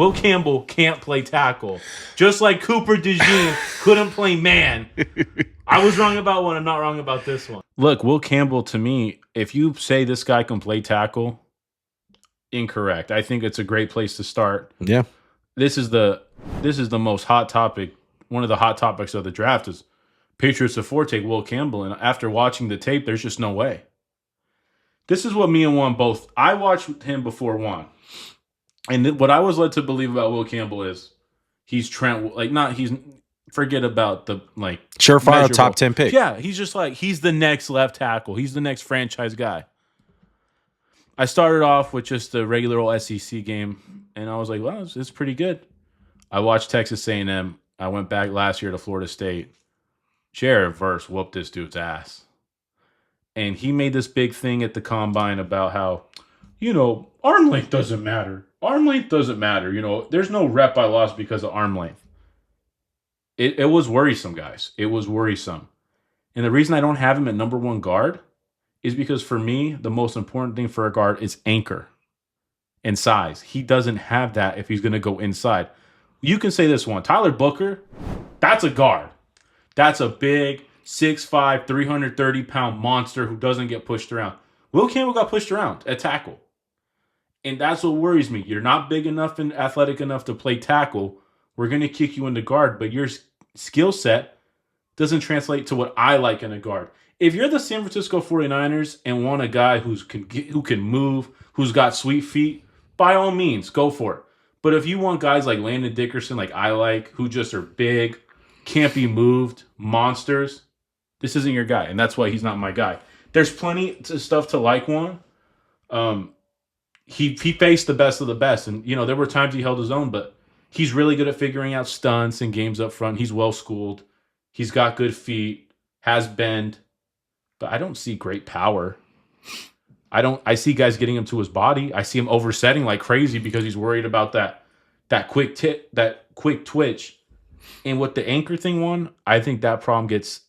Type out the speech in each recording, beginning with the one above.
Will Campbell can't play tackle. Just like Cooper DeJean couldn't play man. I was wrong about one. I'm not wrong about this one. Look, Will Campbell, to me, if you say this guy can play tackle, incorrect. I think it's a great place to start. Yeah. This is the most hot topic. One of the hot topics of the draft is Patriots before take Will Campbell. And after watching the tape, there's just no way. This is what me and Juan both... I watched him before Juan. And what I was led to believe about Will Campbell is he's Trent... Forget about the, surefire measurable. top 10 pick. Yeah, he's just he's the next left tackle. He's the next franchise guy. I started off with just the regular old SEC game, and I was like, well, it's pretty good. I watched Texas A&M. I went back last year to Florida State. Jared Verse whooped this dude's ass. And he made this big thing at the combine about how, arm length doesn't matter. Arm length doesn't matter. There's no rep I lost because of arm length. It was worrisome, guys. It was worrisome. And the reason I don't have him at number one guard is because for me, the most important thing for a guard is anchor and size. He doesn't have that if he's going to go inside. You can say this one. Tyler Booker, that's a guard. That's a big 6'5", 330-pound monster who doesn't get pushed around. Will Campbell got pushed around at tackle. And that's what worries me. You're not big enough and athletic enough to play tackle. We're going to kick you into guard, but your skill set doesn't translate to what I like in a guard. If you're the San Francisco 49ers and want a guy who can move, who's got sweet feet, by all means, go for it. But if you want guys like Landon Dickerson, like I like, who just are big, can't be moved, monsters, this isn't your guy, and that's why he's not my guy. There's plenty of stuff to like one. He faced the best of the best, and there were times he held his own, but he's really good at figuring out stunts and games up front. He's well schooled. He's got good feet, has bend, but I don't see great power. I see guys getting him to his body. I see him oversetting like crazy because he's worried about that quick twitch. And with the anchor thing one, I think that problem gets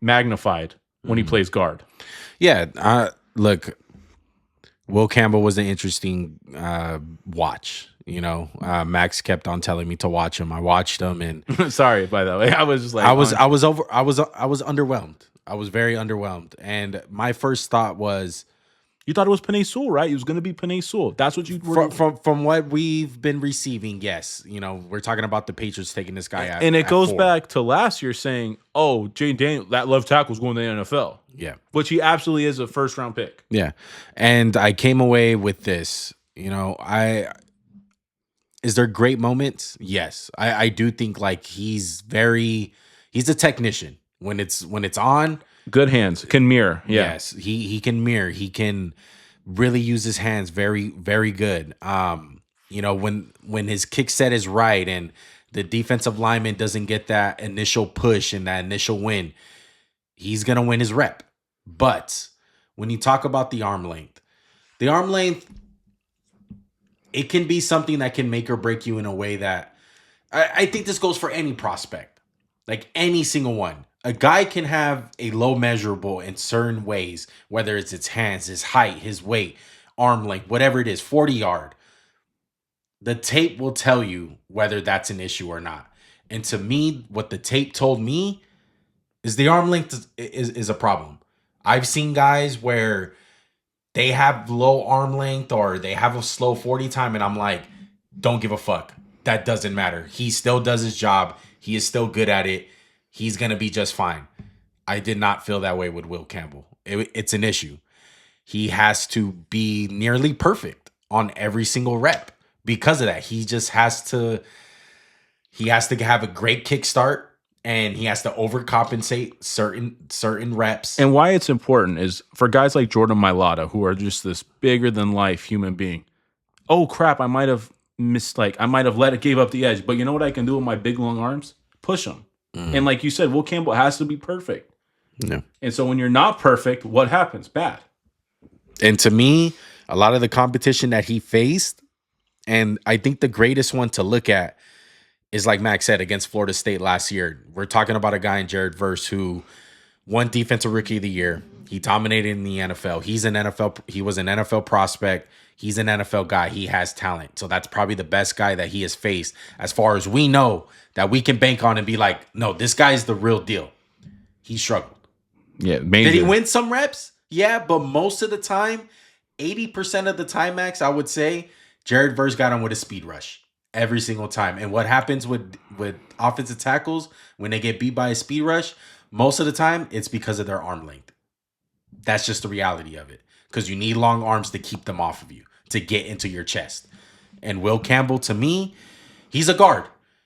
magnified when he plays guard. Yeah, look, Will Campbell was an interesting watch. Max kept on telling me to watch him. I watched him, and sorry, by the way, I was just I was underwhelmed. I was very underwhelmed, and my first thought was, you thought it was Penei Sewell, right? It was going to be Penei Sewell. That's what you were... From what we've been receiving, yes. We're talking about the Patriots taking this guy out. And it goes back to last year saying, oh, Jane Daniel, that left tackle is going to the NFL. Yeah. Which he absolutely is a first-round pick. Yeah. And I came away with this. Is there great moments? Yes. I do think he's a technician. When it's on, good hands, can mirror. Yeah. Yes, he can mirror. He can really use his hands very, very good. When his kick set is right and the defensive lineman doesn't get that initial push and that initial win, he's gonna win his rep. But when you talk about the arm length, it can be something that can make or break you in a way that I think this goes for any prospect, like any single one. A guy can have a low measurable in certain ways, whether it's its hands, his height, his weight, arm length, whatever it is, 40-yard. The tape will tell you whether that's an issue or not. And to me, what the tape told me is the arm length is a problem. I've seen guys where they have low arm length or they have a slow 40 time, and I'm like, don't give a fuck. That doesn't matter. He still does his job. He is still good at it. He's going to be just fine. I did not feel that way with Will Campbell. It's an issue. He has to be nearly perfect on every single rep. Because of that, he just has to have a great kickstart, and he has to overcompensate certain reps. And why it's important is for guys like Jordan Mailata, who are just this bigger than life human being. Oh crap, I might have gave up the edge, but you know what I can do with my big long arms? Push them. And like you said, Will Campbell has to be perfect. No. And so when you're not perfect, what happens? Bad. And to me, a lot of the competition that he faced, and I think the greatest one to look at is, like Max said, against Florida State last year. We're talking about a guy in Jared Verse who won Defensive Rookie of the Year. He dominated in the NFL. He was an NFL prospect. He's an NFL guy. He has talent. So that's probably the best guy that he has faced as far as we know that we can bank on and be like, no, this guy's the real deal. He struggled. Yeah, major. Did he win some reps? Yeah, but most of the time, 80% of the time, Max, I would say, Jared Verse got him with a speed rush every single time. And what happens with offensive tackles when they get beat by a speed rush, most of the time, it's because of their arm length. That's just the reality of it. Because you need long arms to keep them off of you, to get into your chest. And Will Campbell, to me, he's a guard.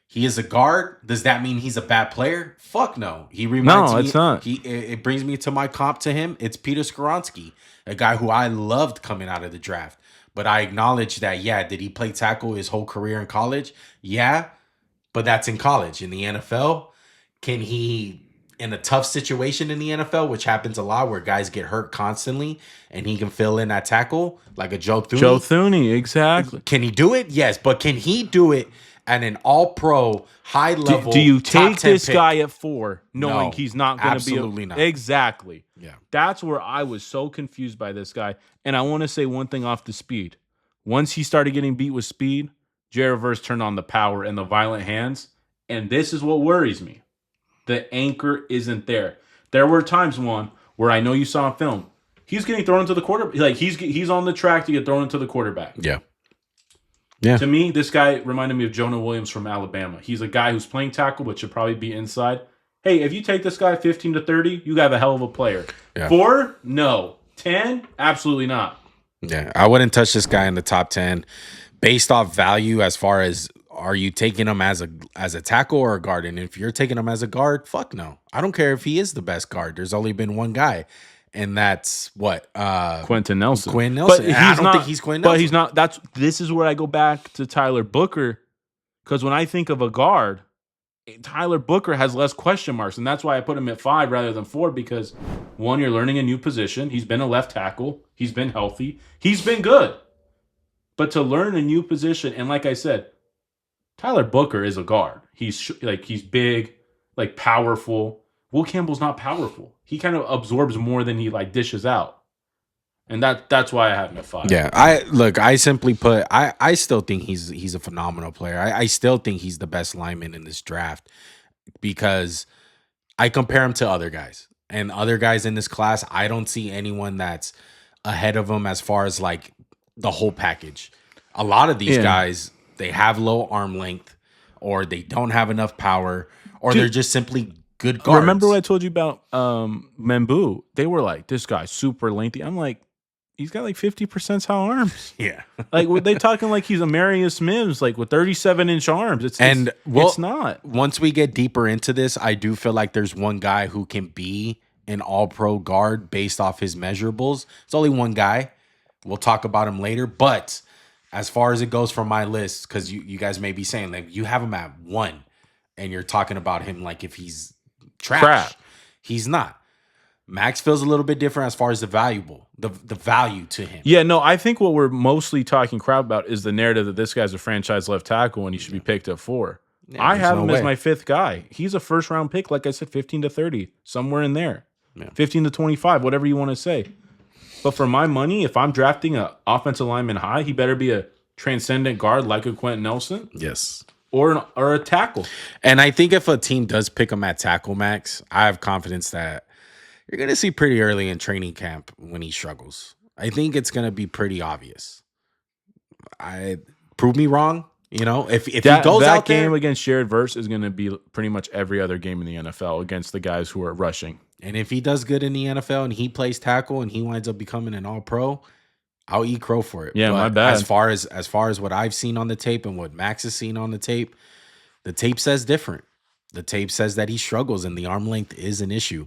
He is a guard. Does that mean he's a bad player? Fuck no. He reminds me. No, it's not. It brings me to my comp to him. It's Peter Skoronski, a guy who I loved coming out of the draft. But I acknowledge that, yeah, did he play tackle his whole career in college? Yeah, but that's in college. In the NFL, can he, in a tough situation in the NFL, which happens a lot where guys get hurt constantly, and he can fill in that tackle like a Joe Thuney? Joe Thuney, exactly. Can he do it? Yes, but can he do it at an all-pro, high-level, do you top take 10 this pick? guy at 4 knowing No, he's not going to be absolutely not. Exactly. Yeah. That's where I was so confused by this guy. And I want to say one thing off the speed. Once he started getting beat with speed, Jared Verse turned on the power and the violent hands. And this is what worries me. The anchor isn't there. There were times, where I know you saw on film, he's getting thrown into the quarterback. Like he's on the track to get thrown into the quarterback. Yeah. Yeah. To me, this guy reminded me of Jonah Williams from Alabama. He's a guy who's playing tackle, but should probably be inside. Hey, if you take this guy 15 to 30, you have a hell of a player. Yeah. 4? No. 10? Absolutely not. Yeah, I wouldn't touch this guy in the top 10 based off value as far as are you taking him as a tackle or a guard? And if you're taking him as a guard, fuck no. I don't care if he is the best guard. There's only been one guy, and that's what? Quentin Nelson. Quinn Nelson. But I don't think he's Quinn Nelson. But he's not. This is where I go back to Tyler Booker, because when I think of a guard, Tyler Booker has less question marks, and that's why I put him at 5 rather than 4, because one, you're learning a new position. He's been a left tackle. He's been healthy. He's been good. But to learn a new position, and like I said, Tyler Booker is a guard. He's big, like powerful. Will Campbell's not powerful. He kind of absorbs more than he dishes out. And that's why I have him at 5. Yeah, I simply put, I still think he's a phenomenal player. I still think he's the best lineman in this draft because I compare him to other guys. And other guys in this class, I don't see anyone that's ahead of him as far as like the whole package. A lot of these guys, they have low arm length, or they don't have enough power, or they're just simply good guards. Remember what I told you about Membu? They were like, this guy's super lengthy. I'm like, he's got like 50 percentile arms. Yeah. Like, were they talking like he's Amarius Mims, like with 37-inch arms? It's not. Once we get deeper into this, I do feel like there's one guy who can be an all-pro guard based off his measurables. It's only one guy. We'll talk about him later. But as far as it goes from my list, because you guys may be saying, like, you have him at 1, and you're talking about him like if he's trash. He's not. Max feels a little bit different as far as the value to him. Yeah, no, I think what we're mostly talking crowd about is the narrative that this guy's a franchise left tackle and he should be picked at 4. Yeah, I have him as my 5th guy. He's a first-round pick, like I said, 15 to 30, somewhere in there. Yeah. 15 to 25, whatever you want to say. But for my money, if I'm drafting an offensive lineman high, he better be a transcendent guard like a Quentin Nelson. Yes. Or a tackle. And I think if a team does pick him at tackle, Max, I have confidence that you're going to see pretty early in training camp when he struggles. I think it's going to be pretty obvious. Prove me wrong. You know, if he goes out there, that game against Jared Verse is going to be pretty much every other game in the NFL against the guys who are rushing. And if he does good in the NFL and he plays tackle and he winds up becoming an all-pro, I'll eat crow for it. Yeah, but my bad. As far as what I've seen on the tape and what Max has seen on the tape says different. The tape says that he struggles and the arm length is an issue.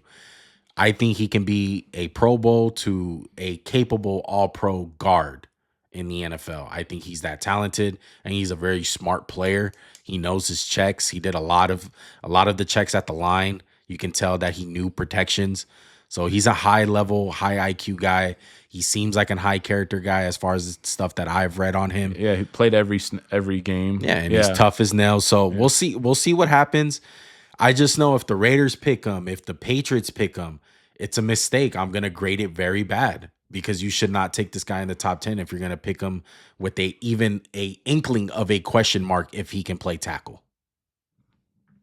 I think he can be a Pro Bowl to a capable all-pro guard in the NFL. I think he's that talented and he's a very smart player. He knows his checks. He did a lot of the checks at the line. You can tell that he knew protections. So he's a high-level, high IQ guy. He seems like a high-character guy as far as the stuff that I've read on him. Yeah, he played every game. Yeah, and he's tough as nails. So we'll see. We'll see what happens. I just know if the Raiders pick him, if the Patriots pick him, it's a mistake. I'm going to grade it very bad. because you should not take this guy in the top 10 if you're going to pick him with even a inkling of a question mark if he can play tackle.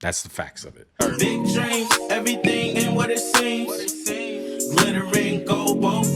That's the facts of it. Big dreams, everything ain't what it seems. Glittering gold, both